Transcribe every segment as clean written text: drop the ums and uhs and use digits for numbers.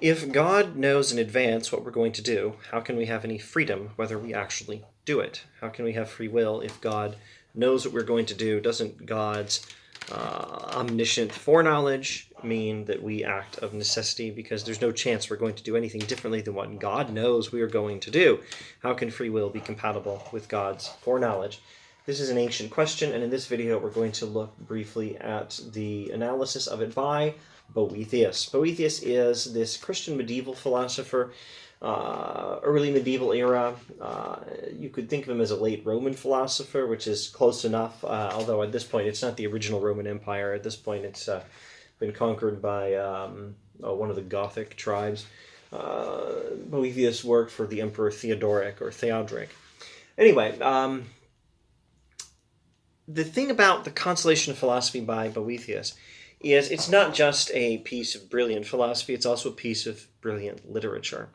If God knows in advance what we're going to do, how can we have any freedom whether we actually do it? How can we have free will if God knows what we're going to do? Doesn't God's omniscient foreknowledge mean that we act of necessity because there's no chance we're going to do anything differently than what God knows we are going to do? How can free will be compatible with God's foreknowledge? This is an ancient question, and in this video we're going to look briefly at the analysis of it by Boethius. Boethius is this Christian medieval philosopher, early medieval era. You could think of him as a late Roman philosopher, which is close enough, although at this point it's not the original Roman Empire. At this point it's been conquered by one of the Gothic tribes. Boethius worked for the Emperor Theodoric. Anyway, the thing about the Consolation of Philosophy by Boethius is it's not just a piece of brilliant philosophy, it's also a piece of brilliant literature.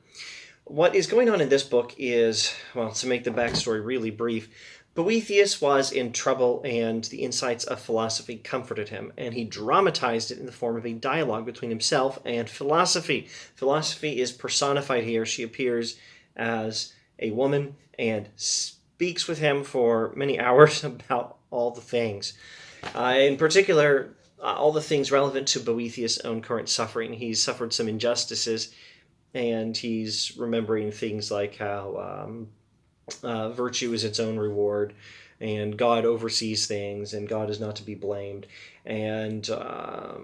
What is going on in this book is, well, to make the backstory really brief, Boethius was in trouble and the insights of philosophy comforted him, and he dramatized it in the form of a dialogue between himself and philosophy. Philosophy is personified here. She appears as a woman and speaks with him for many hours about all the things. In particular, all the things relevant to Boethius' own current suffering. He's suffered some injustices, and he's remembering things like how virtue is its own reward, and God oversees things, and God is not to be blamed, and the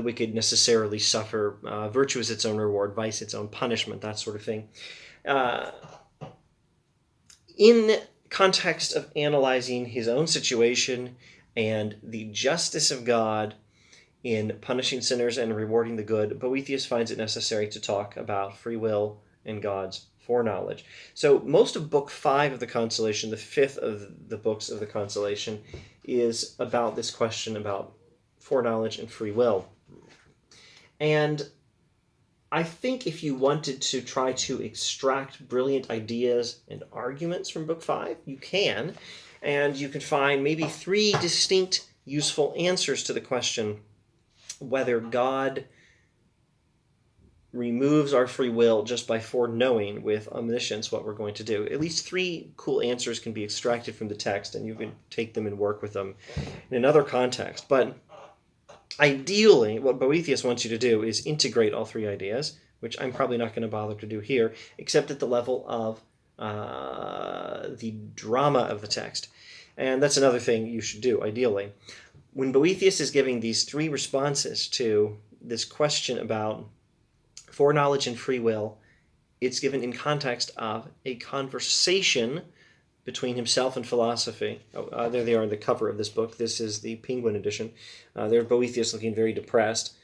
wicked necessarily suffer. Virtue is its own reward, vice its own punishment, that sort of thing. In context of analyzing his own situation and the justice of God in punishing sinners and rewarding the good, Boethius finds it necessary to talk about free will and God's foreknowledge. So most of Book 5 of the Consolation, the fifth of the books of the Consolation, is about this question about foreknowledge and free will. And I think if you wanted to try to extract brilliant ideas and arguments from Book 5, you can. And you can find maybe 3 distinct, useful answers to the question whether God removes our free will just by foreknowing with omniscience what we're going to do. At least 3 cool answers can be extracted from the text, and you can take them and work with them in another context. But ideally, what Boethius wants you to do is integrate all 3 ideas, which I'm probably not going to bother to do here, except at the level of the drama of the text. And that's another thing you should do, ideally. When Boethius is giving these 3 responses to this question about foreknowledge and free will, it's given in context of a conversation between himself and philosophy. There they are on the cover of this book. This is the Penguin edition. There's Boethius looking very depressed.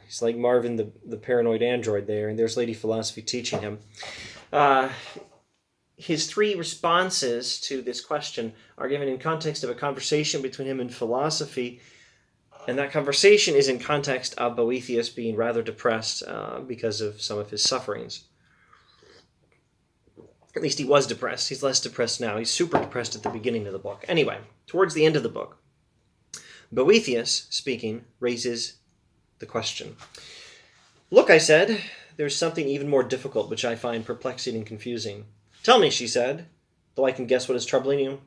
He's like Marvin the paranoid android there, and there's Lady Philosophy teaching him. His 3 responses to this question are given in context of a conversation between him and philosophy, and that conversation is in context of Boethius being rather depressed because of some of his sufferings. At least he was depressed. He's less depressed now. He's super depressed at the beginning of the book. Anyway, towards the end of the book, Boethius, speaking, raises the question. "Look," I said, "there's something even more difficult which I find perplexing and confusing." "Tell me," she said, "though I can guess what is troubling you."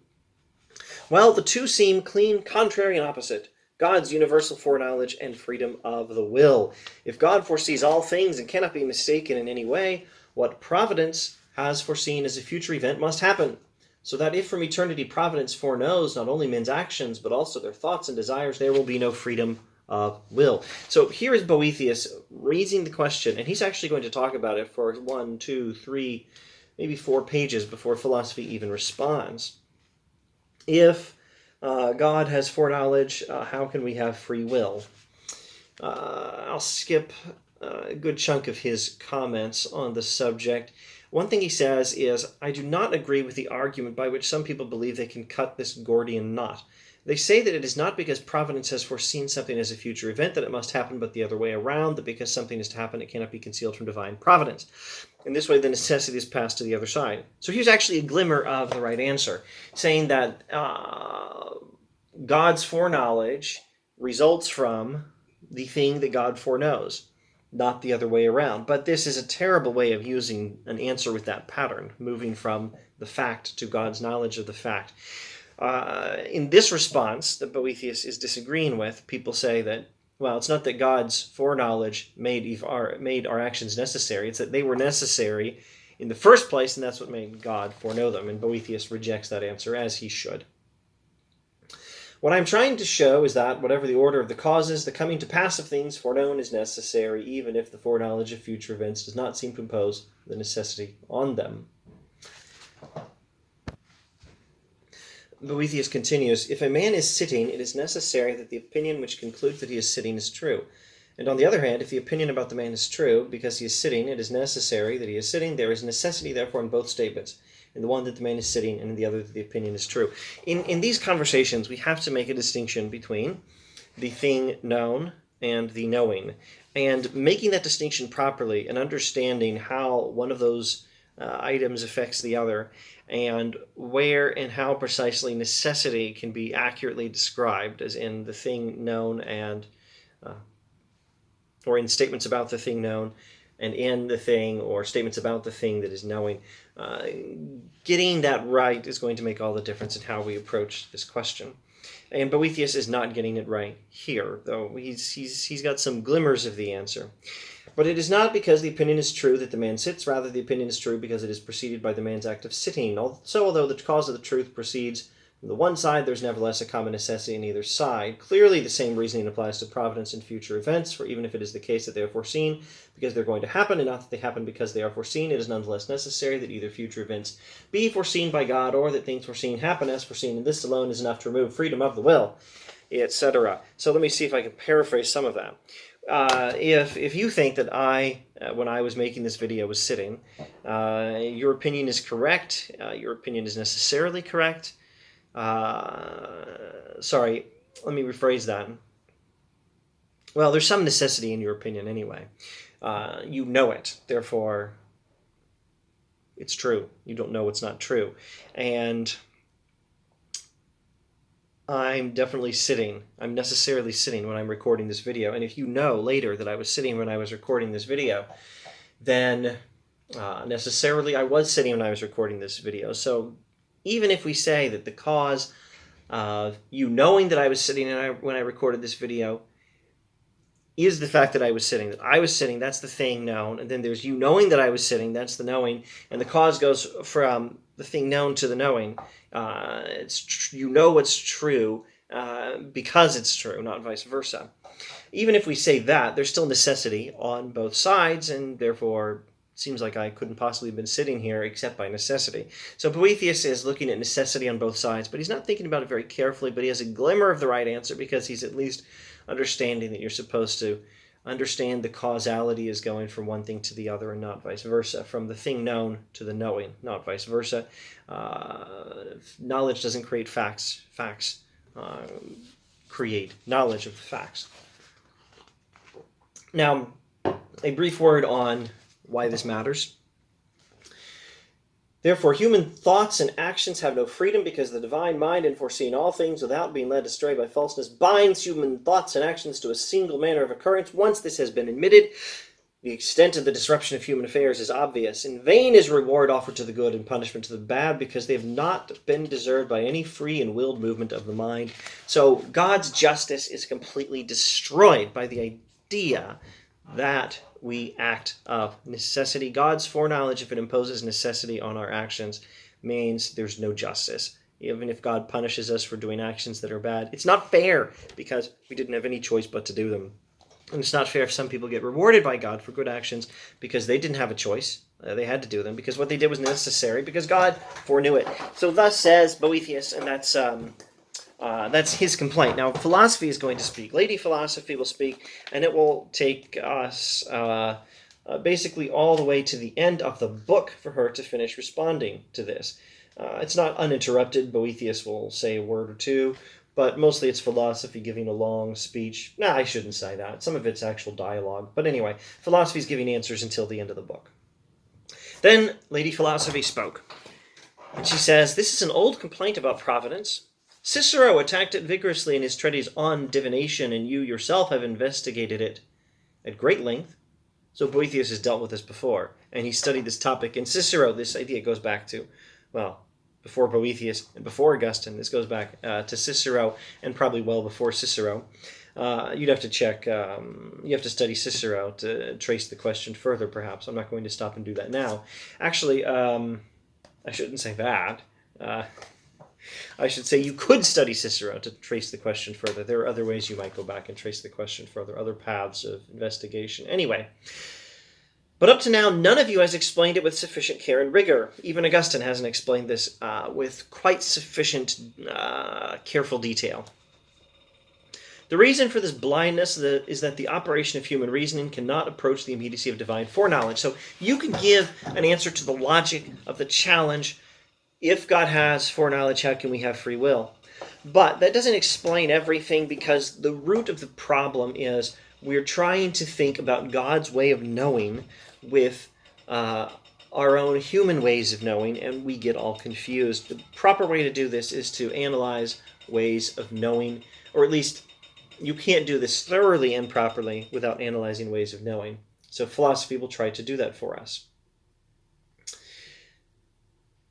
"Well, the 2 seem clean contrary and opposite. God's universal foreknowledge and freedom of the will. If God foresees all things and cannot be mistaken in any way, what Providence has foreseen as a future event must happen. So that if from eternity Providence foreknows not only men's actions, but also their thoughts and desires, there will be no freedom of will." So here is Boethius raising the question, and he's actually going to talk about it for 1, 2, 3, maybe 4 pages before philosophy even responds. If God has foreknowledge, how can we have free will? I'll skip a good chunk of his comments on the subject. One thing he says is, "I do not agree with the argument by which some people believe they can cut this Gordian knot. They say that it is not because Providence has foreseen something as a future event that it must happen, but the other way around, that because something is to happen, it cannot be concealed from divine Providence. In this way, the necessity is passed to the other side." So here's actually a glimmer of the right answer, saying that God's foreknowledge results from the thing that God foreknows. not the other way around. But this is a terrible way of using an answer with that pattern, moving from the fact to God's knowledge of the fact. In this response that Boethius is disagreeing with, people say that, well, it's not that God's foreknowledge made our actions necessary, it's that they were necessary in the first place, and that's what made God foreknow them. And Boethius rejects that answer, as he should. What I'm trying to show is that, whatever the order of the causes, the coming to pass of things foreknown is necessary, even if the foreknowledge of future events does not seem to impose the necessity on them. Boethius continues, if a man is sitting, it is necessary that the opinion which concludes that he is sitting is true. And on the other hand, if the opinion about the man is true, because he is sitting, it is necessary that he is sitting. There is necessity, therefore, in both statements. In the one that the man is sitting, and in the other that the opinion is true. In these conversations, we have to make a distinction between the thing known and the knowing. And making that distinction properly and understanding how one of those items affects the other, and where and how precisely necessity can be accurately described, as in the thing known and or in statements about the thing known and in the thing, or statements about the thing that is knowing. Getting that right is going to make all the difference in how we approach this question. And Boethius is not getting it right here, though he's got some glimmers of the answer. But it is not because the opinion is true that the man sits, rather the opinion is true because it is preceded by the man's act of sitting. So although the cause of the truth proceeds from the one side, there's nevertheless a common necessity on either side. Clearly the same reasoning applies to providence and future events, for even if it is the case that they are foreseen because they're going to happen, and not that they happen because they are foreseen, it is nonetheless necessary that either future events be foreseen by God, or that things foreseen happen as foreseen, and this alone is enough to remove freedom of the will, etc. So let me see if I can paraphrase some of that. If you think that I, when I was making this video, was sitting, your opinion is correct, your opinion is necessarily correct. Sorry, let me rephrase that. Well, there's some necessity in your opinion anyway. You know it, therefore it's true. You don't know it's not true. And I'm definitely sitting. I'm necessarily sitting when I'm recording this video. And if you know later that I was sitting when I was recording this video, then necessarily I was sitting when I was recording this video. So even if we say that the cause of you knowing that I was sitting when I recorded this video is the fact that I was sitting, that's the thing known, and then there's you knowing that I was sitting, that's the knowing, and the cause goes from the thing known to the knowing. You know what's true because it's true, not vice versa. Even if we say that, there's still necessity on both sides, and therefore it seems like I couldn't possibly have been sitting here except by necessity. So Boethius is looking at necessity on both sides, but he's not thinking about it very carefully, but he has a glimmer of the right answer because he's at least understanding that you're supposed to understand the causality is going from one thing to the other and not vice versa, from the thing known to the knowing, not vice versa. Knowledge doesn't create facts. Facts create knowledge of the facts. Now, a brief word on why this matters. Therefore, human thoughts and actions have no freedom because the divine mind, in foreseeing all things without being led astray by falseness, binds human thoughts and actions to a single manner of occurrence. Once this has been admitted, the extent of the disruption of human affairs is obvious. In vain is reward offered to the good and punishment to the bad, because they have not been deserved by any free and willed movement of the mind. So God's justice is completely destroyed by the idea that we act of necessity. God's foreknowledge, if it imposes necessity on our actions, means there's no justice. Even if God punishes us for doing actions that are bad, it's not fair because we didn't have any choice but to do them. And it's not fair if some people get rewarded by God for good actions because they didn't have a choice. They had to do them because what they did was necessary because God foreknew it. So thus says Boethius, and that's his complaint. Now, philosophy is going to speak. Lady Philosophy will speak, and it will take us basically all the way to the end of the book for her to finish responding to this. It's not uninterrupted. Boethius will say a word or two, but mostly it's philosophy giving a long speech. I shouldn't say that. Some of it's actual dialogue. But anyway, philosophy is giving answers until the end of the book. Then Lady Philosophy spoke, and she says, "This is an old complaint about providence. Cicero attacked it vigorously in his treatise on divination, and you yourself have investigated it at great length. So Boethius has dealt with this before, and he studied this topic. And Cicero, this idea goes back to, well, before Boethius and before Augustine. This goes back to Cicero, and probably well before Cicero. You'd have to check, you have to study Cicero to trace the question further, perhaps. I'm not going to stop and do that now. Actually, I shouldn't say that. I should say you could study Cicero to trace the question further. There are other ways you might go back and trace the question further, other paths of investigation. Anyway, but up to now, none of you has explained it with sufficient care and rigor. Even Augustine hasn't explained this with quite sufficient careful detail. The reason for this blindness is that the operation of human reasoning cannot approach the immediacy of divine foreknowledge. So you can give an answer to the logic of the challenge. If God has foreknowledge, how can we have free will? But that doesn't explain everything, because the root of the problem is we're trying to think about God's way of knowing with our own human ways of knowing, and we get all confused. The proper way to do this is to analyze ways of knowing, or at least you can't do this thoroughly and properly without analyzing ways of knowing. So philosophy will try to do that for us.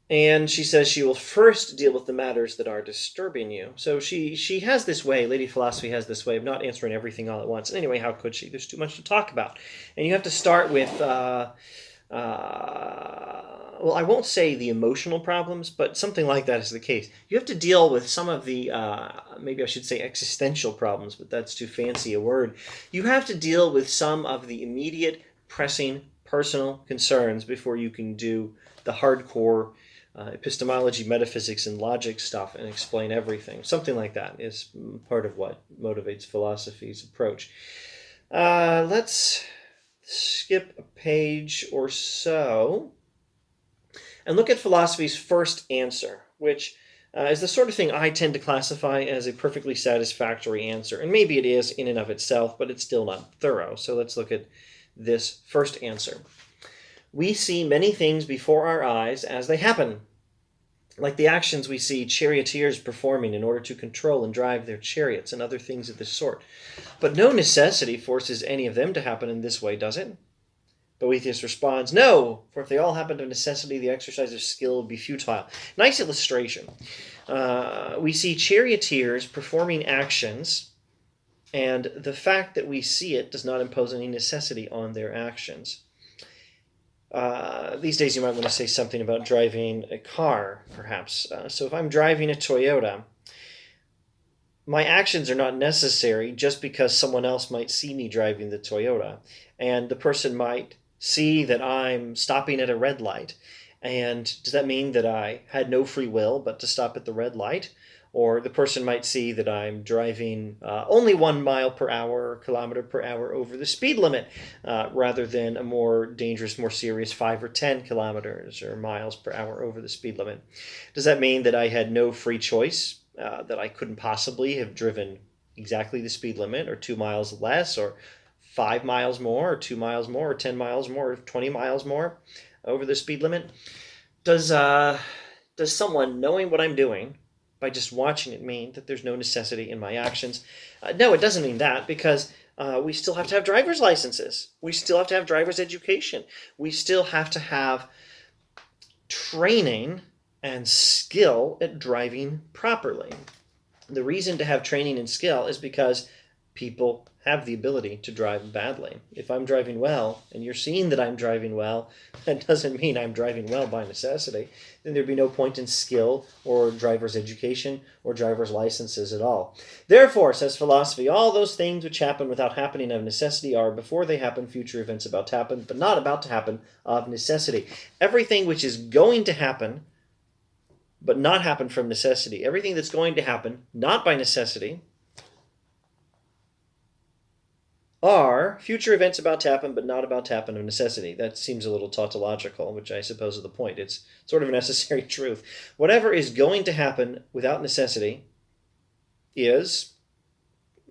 And she says she will first deal with the matters that are disturbing you. So she has this way, Lady Philosophy has this way of not answering everything all at once. And anyway, how could she? There's too much to talk about. And you have to start with, well, I won't say the emotional problems, but something like that is the case. You have to deal with some of the, maybe I should say existential problems, but that's too fancy a word. You have to deal with some of the immediate, pressing, personal concerns before you can do the hardcore epistemology, metaphysics, and logic stuff and explain everything. Something like that is part of what motivates philosophy's approach. Let's skip a page or so and look at philosophy's first answer, which is the sort of thing I tend to classify as a perfectly satisfactory answer. And maybe it is in and of itself, but it's still not thorough. So let's look at this first answer. We see many things before our eyes as they happen, like the actions we see charioteers performing in order to control and drive their chariots and other things of this sort. But no necessity forces any of them to happen in this way, does it? Boethius responds, no, for if they all happened of necessity, the exercise of skill would be futile. Nice illustration. We see charioteers performing actions, and the fact that we see it does not impose any necessity on their actions. These days you might want to say something about driving a car, perhaps. So if I'm driving a Toyota, my actions are not necessary just because someone else might see me driving the Toyota. And the person might see that I'm stopping at a red light. And does that mean that I had no free will but to stop at the red light? Or the person might see that I'm driving only 1 mile per hour or kilometer per hour over the speed limit, rather than a more dangerous, more serious 5 or 10 kilometers or miles per hour over the speed limit. Does that mean that I had no free choice, that I couldn't possibly have driven exactly the speed limit, or 2 miles less, or 5 miles more, or 2 miles more, or 10 miles more, or 20 miles more over the speed limit? Does someone knowing what I'm doing by just watching it mean that there's no necessity in my actions? No, it doesn't mean that, because we still have to have driver's licenses. We still have to have driver's education. We still have to have training and skill at driving properly. The reason to have training and skill is because people have the ability to drive badly. If I'm driving well, and you're seeing that I'm driving well, that doesn't mean I'm driving well by necessity. Then there'd be no point in skill or driver's education or driver's licenses at all. Therefore, says philosophy, all those things which happen without happening of necessity are, before they happen, future events about to happen, but not about to happen of necessity. Everything which is going to happen, but not happen from necessity, everything that's going to happen, not by necessity, are future events about to happen, but not about to happen of necessity. That seems a little tautological, which I suppose is the point. It's sort of a necessary truth. Whatever is going to happen without necessity is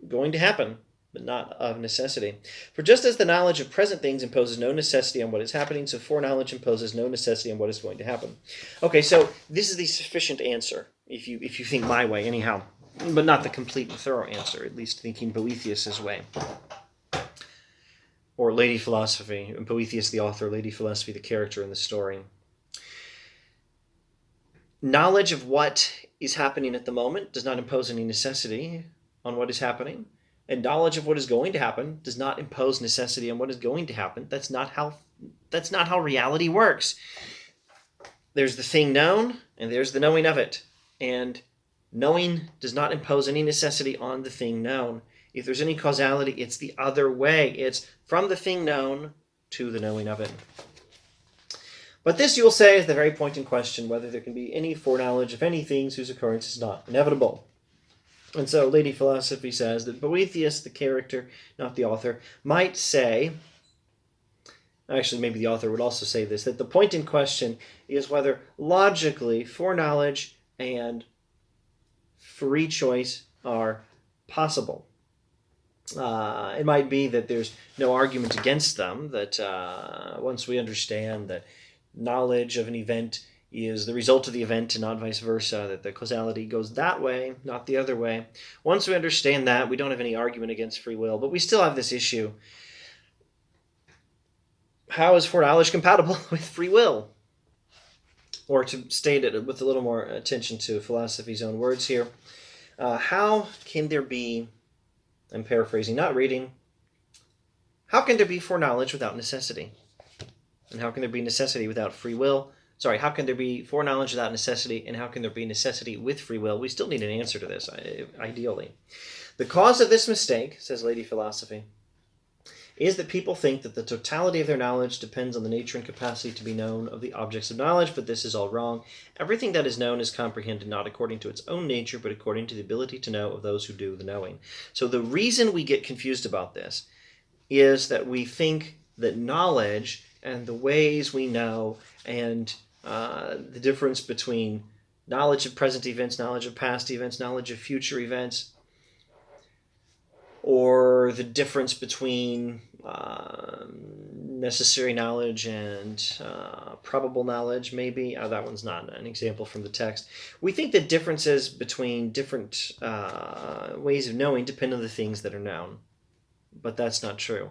going to happen, but not of necessity. For just as the knowledge of present things imposes no necessity on what is happening, so foreknowledge imposes no necessity on what is going to happen. Okay, so this is the sufficient answer, if you think my way, anyhow, but not the complete and thorough answer, at least thinking Boethius's way. or Lady Philosophy, Boethius the author, Lady Philosophy the character in the story. Knowledge of what is happening at the moment does not impose any necessity on what is happening, and knowledge of what is going to happen does not impose necessity on what is going to happen. That's not how reality works. There's the thing known, and there's the knowing of it. And knowing does not impose any necessity on the thing known. If there's any causality, it's the other way. It's from the thing known to the knowing of it. But this, you will say, is the very point in question, whether there can be any foreknowledge of any things whose occurrence is not inevitable. And so Lady Philosophy says that Boethius, the character, not the author, might say, actually maybe the author would also say this, that the point in question is whether logically foreknowledge and free choice are possible. It might be that there's no argument against them, that once we understand that knowledge of an event is the result of the event and not vice versa, that the causality goes that way, not the other way. Once we understand that, we don't have any argument against free will, but we still have this issue. How is foreknowledge compatible with free will? Or to state it with a little more attention to philosophy's own words here, how can there be, I'm paraphrasing, not reading, how can there be foreknowledge without necessity? And how can there be necessity without free will? Sorry, how can there be foreknowledge without necessity, and how can there be necessity with free will? We still need an answer to this, ideally. The cause of this mistake, says Lady Philosophy, is that people think that the totality of their knowledge depends on the nature and capacity to be known of the objects of knowledge, but this is all wrong. Everything that is known is comprehended not according to its own nature, but according to the ability to know of those who do the knowing. So the reason we get confused about this is that we think that knowledge and the ways we know and the difference between knowledge of present events, knowledge of past events, knowledge of future events, or the difference between necessary knowledge and probable knowledge, maybe. That one's not an example from the text. We think that differences between different ways of knowing depend on the things that are known, but that's not true.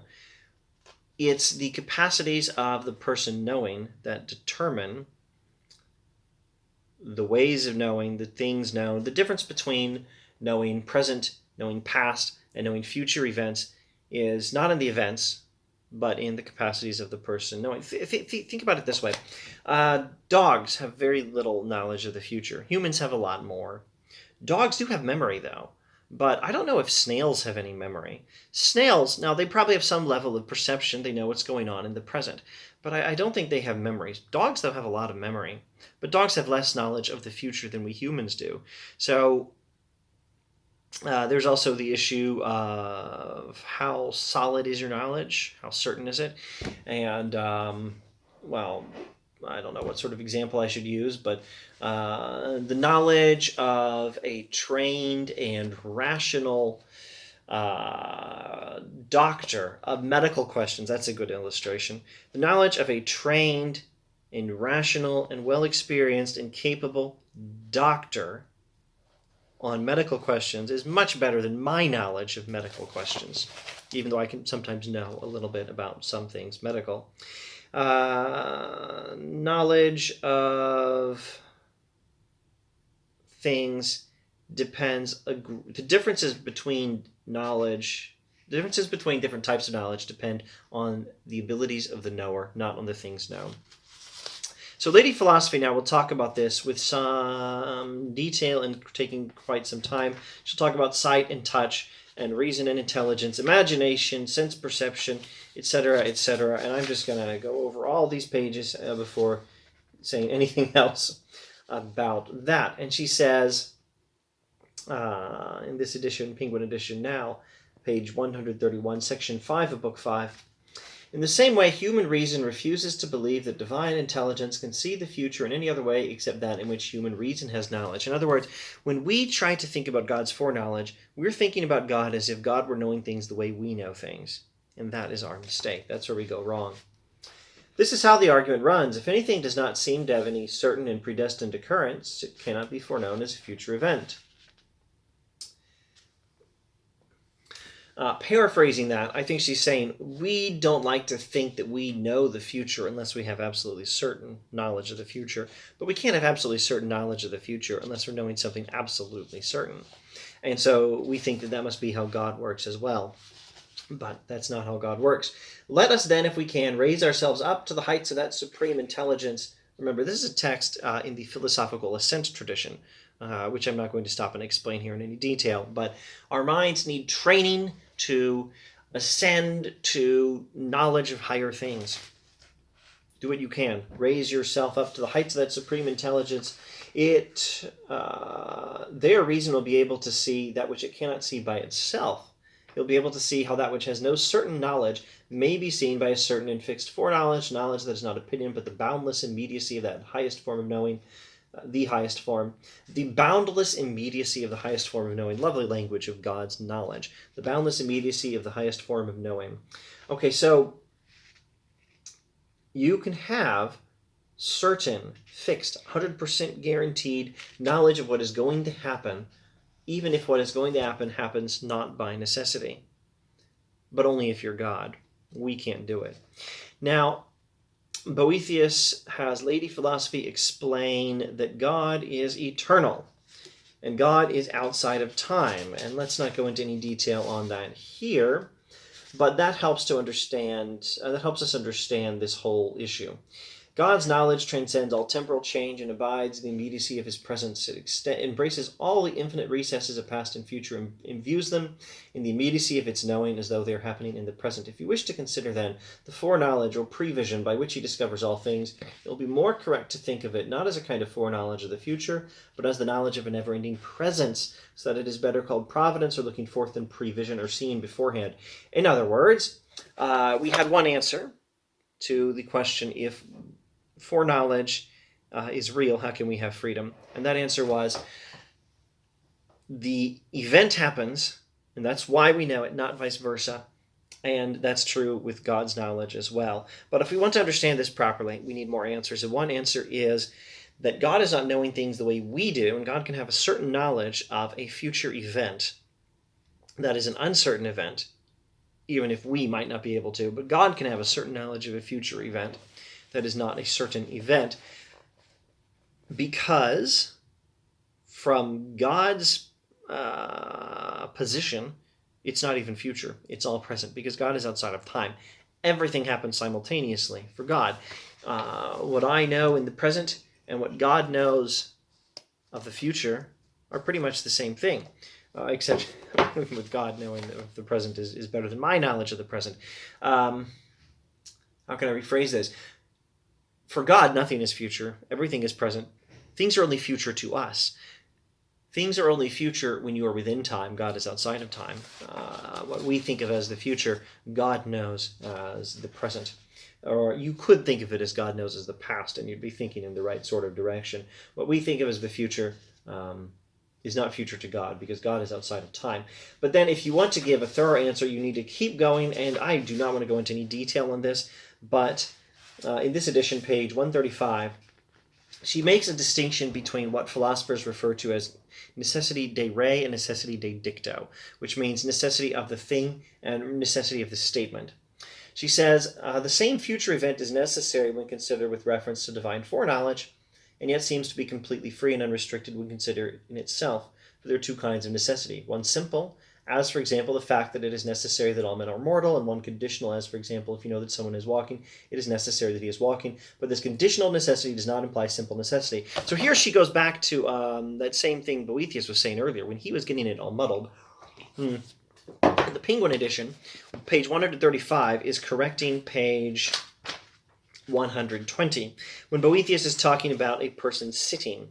It's the capacities of the person knowing that determine the ways of knowing, the things known. The difference between knowing present, knowing past, and knowing future events is not in the events, but in the capacities of the person knowing. Think about it this way. Dogs have very little knowledge of the future. Humans have a lot more. Dogs do have memory, though. But I don't know if snails have any memory. Snails, now they probably have some level of perception. They know what's going on in the present. But I don't think they have memories. Dogs, though, have a lot of memory. But dogs have less knowledge of the future than we humans do. So there's also the issue of how solid is your knowledge? How certain is it? And, well, I don't know what sort of example I should use, but the knowledge of a trained and rational doctor of medical questions, that's a good illustration. The knowledge of a trained and rational and well-experienced and capable doctor on medical questions is much better than my knowledge of medical questions, even though I can sometimes know a little bit about some things medical. Knowledge of things depends, the differences between different types of knowledge depend on the abilities of the knower, not on the things known. So Lady Philosophy now will talk about this with some detail and taking quite some time. She'll talk about sight and touch and reason and intelligence, imagination, sense perception, etc., etc. And I'm just going to go over all these pages before saying anything else about that. And she says, in this edition, Penguin edition now, page 131, section 5 of book 5, in the same way, human reason refuses to believe that divine intelligence can see the future in any other way except that in which human reason has knowledge. In other words, when we try to think about God's foreknowledge, we're thinking about God as if God were knowing things the way we know things. And that is our mistake. That's where we go wrong. This is how the argument runs. If anything does not seem to have any certain and predestined occurrence, it cannot be foreknown as a future event. Paraphrasing that, I think she's saying we don't like to think that we know the future unless we have absolutely certain knowledge of the future. But we can't have absolutely certain knowledge of the future unless we're knowing something absolutely certain. And so we think that that must be how God works as well. But that's not how God works. Let us then, if we can, raise ourselves up to the heights of that supreme intelligence. Remember, this is a text in the philosophical assent tradition, which I'm not going to stop and explain here in any detail. But our minds need training to ascend to knowledge of higher things. Do what you can. Raise yourself up to the heights of that supreme intelligence. Their reason will be able to see that which it cannot see by itself. You'll be able to see how that which has no certain knowledge may be seen by a certain and fixed foreknowledge, knowledge that is not opinion, but the boundless immediacy of that highest form of knowing, the highest form. The boundless immediacy of the highest form of knowing. Lovely language of God's knowledge. The boundless immediacy of the highest form of knowing. Okay, so you can have certain, fixed, 100% guaranteed knowledge of what is going to happen, even if what is going to happen happens not by necessity, but only if you're God. We can't do it. Now, Boethius has Lady Philosophy explain that God is eternal, and God is outside of time. And let's not go into any detail on that here, but that helps to understand. That helps us understand this whole issue. God's knowledge transcends all temporal change and abides in the immediacy of his presence. It embraces all the infinite recesses of past and future and imbues them in the immediacy of its knowing as though they are happening in the present. If you wish to consider, then, the foreknowledge or prevision by which he discovers all things, it will be more correct to think of it not as a kind of foreknowledge of the future, but as the knowledge of a never-ending presence, so that it is better called providence or looking forth than prevision or seeing beforehand. In other words, we had one answer to the question, if foreknowledge is real, how can we have freedom? And that answer was, the event happens, and that's why we know it, not vice versa. And that's true with God's knowledge as well. But if we want to understand this properly, we need more answers. And one answer is that God is not knowing things the way we do, and God can have a certain knowledge of a future event that is an uncertain event, even if we might not be able to. But God can have a certain knowledge of a future event that is not a certain event, because from God's position, it's not even future, it's all present, because God is outside of time. Everything happens simultaneously for God. What I know in the present and what God knows of the future are pretty much the same thing, except with God knowing that the present is better than my knowledge of the present. How can I rephrase this? For God, nothing is future. Everything is present. Things are only future to us. Things are only future when you are within time. God is outside of time. What we think of as the future, God knows as the present. Or you could think of it as God knows as the past, and you'd be thinking in the right sort of direction. What we think of as the future is not future to God, because God is outside of time. But then if you want to give a thorough answer, you need to keep going, and I do not want to go into any detail on this, but in this edition, page 135, she makes a distinction between what philosophers refer to as necessity de re and necessity de dicto, which means necessity of the thing and necessity of the statement. She says, the same future event is necessary when considered with reference to divine foreknowledge, and yet seems to be completely free and unrestricted when considered in itself. For there are two kinds of necessity. One simple, as, for example, the fact that it is necessary that all men are mortal, and one conditional, as, for example, if you know that someone is walking, it is necessary that he is walking. But this conditional necessity does not imply simple necessity. So here she goes back to that same thing Boethius was saying earlier, when he was getting it all muddled. The Penguin edition, page 135, is correcting page 120, when Boethius is talking about a person sitting.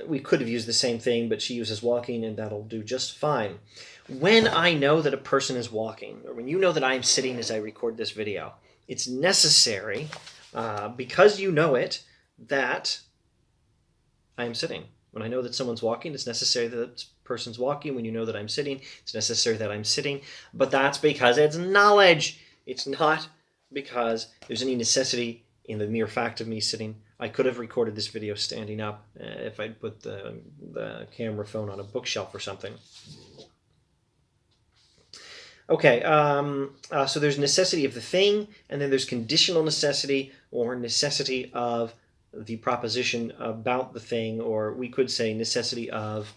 We could have used the same thing, but she uses walking, and that'll do just fine. When I know that a person is walking, or when you know that I am sitting as I record this video, it's necessary, because you know it, that I am sitting. When I know that someone's walking, it's necessary that the person's walking. When you know that I'm sitting, it's necessary that I'm sitting. But that's because it's knowledge. It's not because there's any necessity in the mere fact of me sitting. I could have recorded this video standing up if I'd put the camera phone on a bookshelf or something. Okay, so there's necessity of the thing, and then there's conditional necessity, or necessity of the proposition about the thing, or we could say necessity of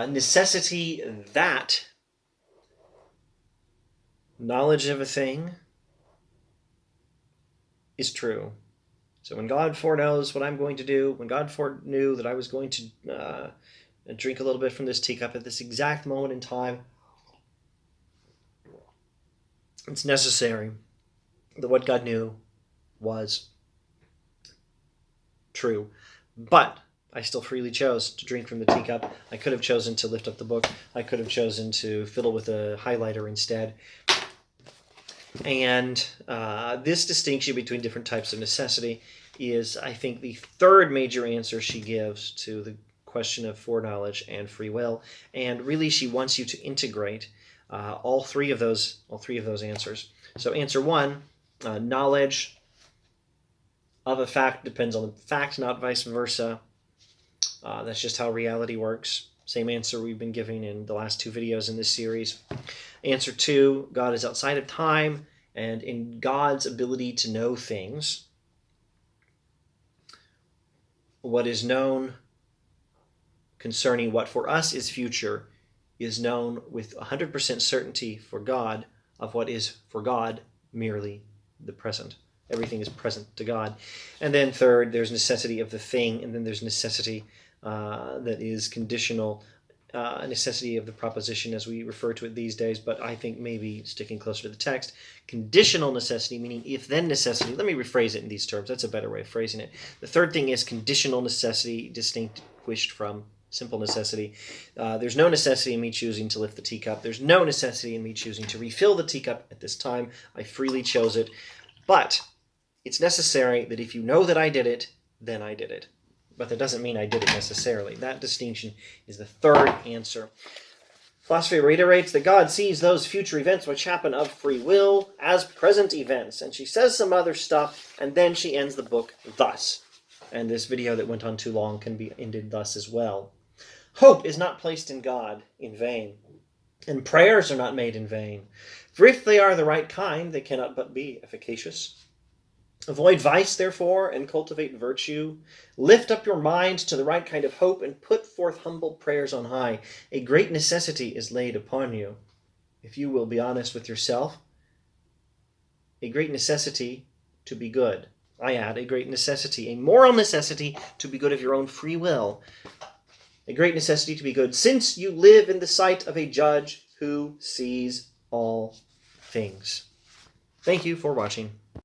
necessity that knowledge of a thing is true. So when God foreknows what I'm going to do, when God foreknew that I was going to drink a little bit from this teacup at this exact moment in time, it's necessary that what God knew was true. But I still freely chose to drink from the teacup. I could have chosen to lift up the book. I could have chosen to fiddle with a highlighter instead. And this distinction between different types of necessity is, I think, the third major answer she gives to the question of foreknowledge and free will. And really, she wants you to integrate all three of those answers. So answer one, knowledge of a fact depends on the fact, not vice versa. That's just how reality works. Same answer we've been giving in the last two videos in this series. Answer two, God is outside of time, and in God's ability to know things, what is known concerning what for us is future is known with 100% certainty for God of what is for God merely the present. Everything is present to God. And then third, there's necessity of the thing, and then there's necessity that is conditional, necessity of the proposition as we refer to it these days, but I think maybe sticking closer to the text. Conditional necessity, meaning if-then necessity. Let me rephrase it in these terms. That's a better way of phrasing it. The third thing is conditional necessity, distinguished from simple necessity. There's no necessity in me choosing to lift the teacup. There's no necessity in me choosing to refill the teacup at this time. I freely chose it. But it's necessary that if you know that I did it, then I did it. But that doesn't mean I did it necessarily. That distinction is the third answer. Philosophy reiterates that God sees those future events which happen of free will as present events. And she says some other stuff, and then she ends the book thus. And this video that went on too long can be ended thus as well. Hope is not placed in God in vain, and prayers are not made in vain. For if they are the right kind, they cannot but be efficacious. Avoid vice, therefore, and cultivate virtue. Lift up your mind to the right kind of hope, and put forth humble prayers on high. A great necessity is laid upon you. If you will be honest with yourself, a great necessity to be good. I add, a great necessity, a moral necessity to be good of your own free will. A great necessity to be good, since you live in the sight of a judge who sees all things. Thank you for watching.